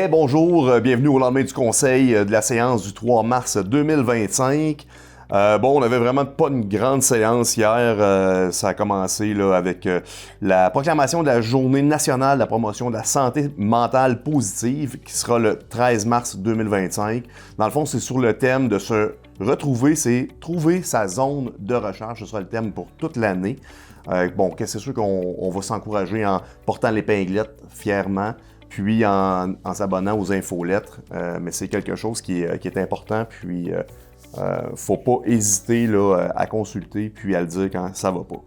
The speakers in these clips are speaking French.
Bonjour, bienvenue au lendemain du conseil de la séance du 3 mars 2025. On n'avait vraiment pas une grande séance hier. Ça a commencé là, avec la proclamation de la Journée nationale de la promotion de la santé mentale positive qui sera le 13 mars 2025. Dans le fond, c'est sur le thème de se retrouver, c'est trouver sa zone de recherche. Ce sera le thème pour toute l'année. C'est sûr qu'on va s'encourager en portant l'épinglette fièrement, puis en s'abonnant aux infolettres. Mais c'est quelque chose qui est important, puis faut pas hésiter là, à consulter, puis à le dire quand ça va pas.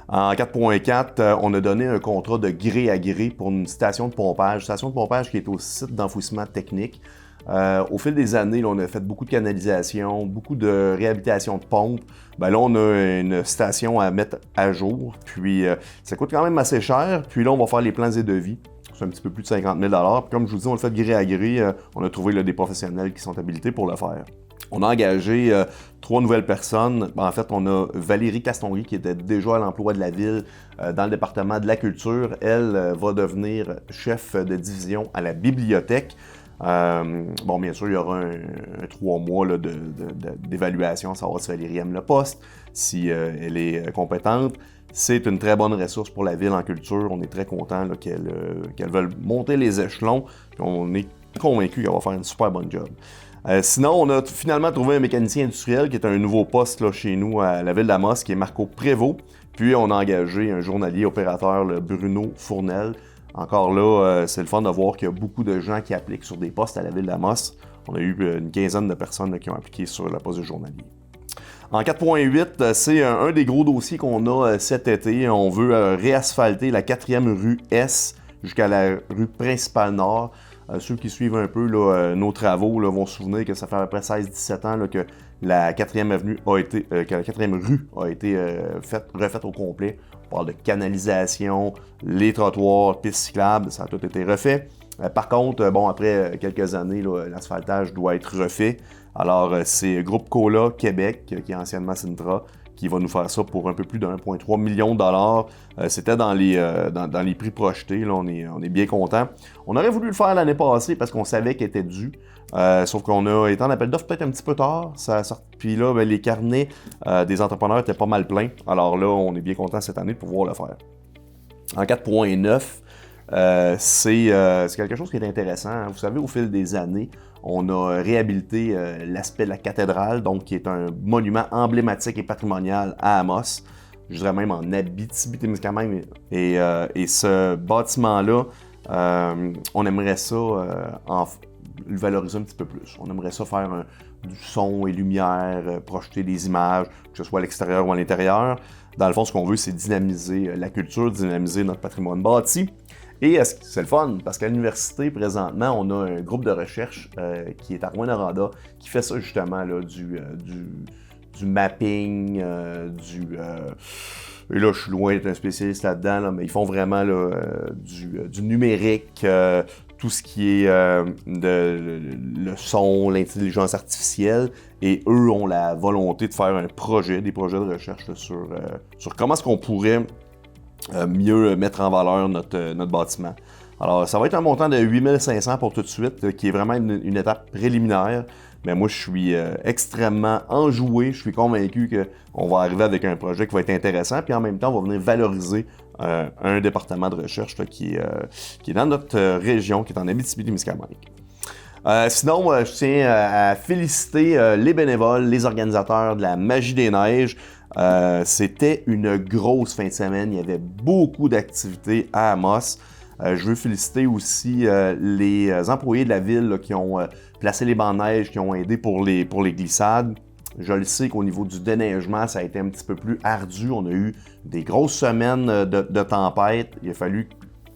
En 4.4, on a donné un contrat de gré à gré pour une station de pompage qui est au site d'enfouissement technique. Au fil des années, là, on a fait beaucoup de canalisation, beaucoup de réhabilitation de pompes. Là, on a une station à mettre à jour, puis ça coûte quand même assez cher. Puis là, on va faire les plans et devis. C'est un petit peu plus de 50 000 $. Puis comme je vous dis, on le fait de gré à gré. On a trouvé là, des professionnels qui sont habilités pour le faire. On a engagé 3 nouvelles personnes. En fait, on a Valérie Castonguay qui était déjà à l'emploi de la ville dans le département de la culture. Elle va devenir chef de division à la bibliothèque. Bien sûr, il y aura un 3 mois là, d'évaluation, savoir si Valérie aime le poste, si elle est compétente. C'est une très bonne ressource pour la ville en culture. On est très content qu'elle veuille monter les échelons. Puis on est convaincu qu'elle va faire une super bonne job. Sinon, on a finalement trouvé un mécanicien industriel qui est un nouveau poste là, chez nous à la ville d'Amos, qui est Marco Prévost. Puis on a engagé un journalier opérateur, le Bruno Fournel. Encore là, c'est le fun de voir qu'il y a beaucoup de gens qui appliquent sur des postes à la ville d'Amos. On a eu une quinzaine de personnes là, qui ont appliqué sur le poste de journalier. En 4.8, c'est un des gros dossiers qu'on a cet été. On veut réasphalter la 4e rue S jusqu'à la rue principale nord. Ceux qui suivent un peu là, nos travaux là, vont se souvenir que ça fait à peu près 16-17 ans là, que la 4e rue a été refaite au complet. On parle de canalisation, les trottoirs, pistes cyclables, ça a tout été refait. Par contre, après quelques années, là, l'asphaltage doit être refait. Alors, c'est Groupe Cola Québec, qui est anciennement Sintra, qui va nous faire ça pour un peu plus de 1,3 million de $. C'était dans les prix projetés, là, on est bien content. On aurait voulu le faire l'année passée parce qu'on savait qu'il était dû, sauf qu'on a été en appel d'offres peut-être un petit peu tard. Puis là, les carnets des entrepreneurs étaient pas mal pleins. Alors là, on est bien content cette année de pouvoir le faire. En 4.9, c'est quelque chose qui est intéressant. Hein. Vous savez, au fil des années, on a réhabilité l'aspect de la cathédrale, donc qui est un monument emblématique et patrimonial à Amos, je dirais même en Abitibi-Témiscamingue. Et ce bâtiment-là, on aimerait ça le valoriser un petit peu plus. On aimerait ça faire du son et lumière, projeter des images, que ce soit à l'extérieur ou à l'intérieur. Dans le fond, ce qu'on veut, c'est dynamiser la culture, dynamiser notre patrimoine bâti. Et c'est le fun, parce qu'à l'université, présentement, on a un groupe de recherche qui est à Rouyn-Noranda, qui fait ça justement, là, du mapping, et là, je suis loin d'être un spécialiste là-dedans, là, mais ils font vraiment là, du numérique, tout ce qui est le son, l'intelligence artificielle, et eux ont la volonté de faire des projets de recherche là, sur comment est-ce qu'on pourrait mieux mettre en valeur notre bâtiment. Alors, ça va être un montant de 8 500 pour tout de suite, qui est vraiment une étape préliminaire. Mais moi, je suis extrêmement enjoué. Je suis convaincu qu'on va arriver avec un projet qui va être intéressant. Puis en même temps, on va venir valoriser un département de recherche là, qui est dans notre région, qui est en Abitibi-Témiscamingue. Sinon, je tiens à féliciter les bénévoles, les organisateurs de la Magie des Neiges. C'était une grosse fin de semaine. Il y avait beaucoup d'activités à Amos. Je veux féliciter aussi les employés de la ville là, qui ont placé les bancs de neige, qui ont aidé pour les glissades. Je le sais qu'au niveau du déneigement, ça a été un petit peu plus ardu. On a eu des grosses semaines de tempête. Il a fallu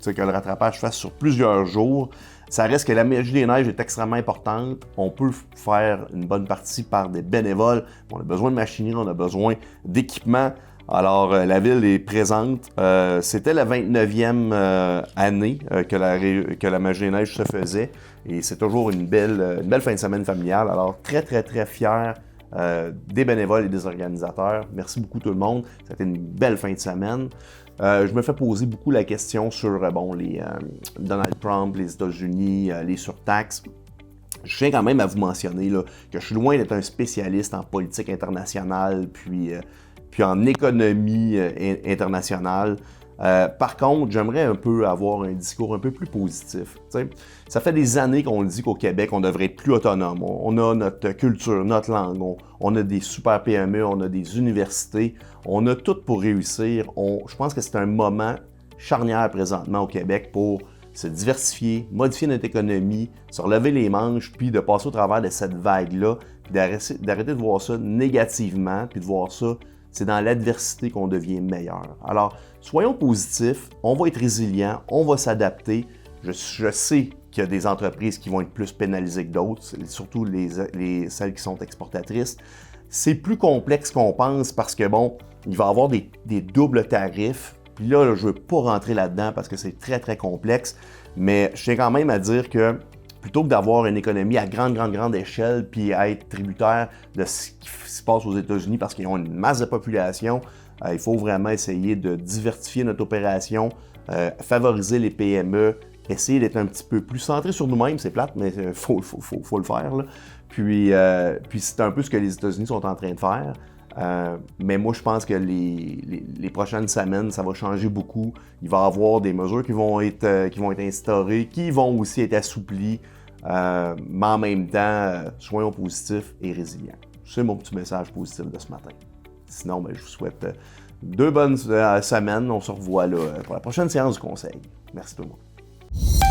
que le rattrapage se fasse sur plusieurs jours. Ça reste que la Magie des Neiges est extrêmement importante. On peut faire une bonne partie par des bénévoles. On a besoin de machinerie, on a besoin d'équipement. Alors, la ville est présente. C'était la 29e année que la Magie des Neiges se faisait. Et c'est toujours une belle fin de semaine familiale. Alors, très, très, très fier des bénévoles et des organisateurs. Merci beaucoup tout le monde. C'était une belle fin de semaine. Je me fais poser beaucoup la question sur Donald Trump, les États-Unis, les surtaxes. Je tiens quand même à vous mentionner là, que je suis loin d'être un spécialiste en politique internationale, puis en économie internationale. Par contre, j'aimerais un peu avoir un discours un peu plus positif. T'sais. Ça fait des années qu'on dit qu'au Québec, on devrait être plus autonome. On a notre culture, notre langue, on a des super PME, on a des universités, on a tout pour réussir. Je pense que c'est un moment charnière présentement au Québec pour se diversifier, modifier notre économie, se relever les manches, puis de passer au travers de cette vague-là, puis d'arrêter de voir ça négativement, puis de voir ça, c'est dans l'adversité qu'on devient meilleur. Alors, soyons positifs, on va être résilients, on va s'adapter. Je sais qu'il y a des entreprises qui vont être plus pénalisées que d'autres, surtout celles qui sont exportatrices. C'est plus complexe qu'on pense parce que, bon, il va y avoir des doubles tarifs. Puis là, je ne veux pas rentrer là-dedans parce que c'est très, très complexe, mais je tiens quand même à dire que plutôt que d'avoir une économie à grande échelle puis à être tributaire de ce qui se passe aux États-Unis parce qu'ils ont une masse de population, il faut vraiment essayer de diversifier notre opération, favoriser les PME, essayer d'être un petit peu plus centré sur nous-mêmes, c'est plate, mais il faut le faire. Là. Puis c'est un peu ce que les États-Unis sont en train de faire. Mais moi, je pense que les prochaines semaines, ça va changer beaucoup. Il va y avoir des mesures qui vont être instaurées, qui vont aussi être assouplies. Mais en même temps, soyons positifs et résilients. C'est mon petit message positif de ce matin. Sinon, je vous souhaite 2 bonnes semaines. On se revoit là pour la prochaine séance du conseil. Merci tout le monde.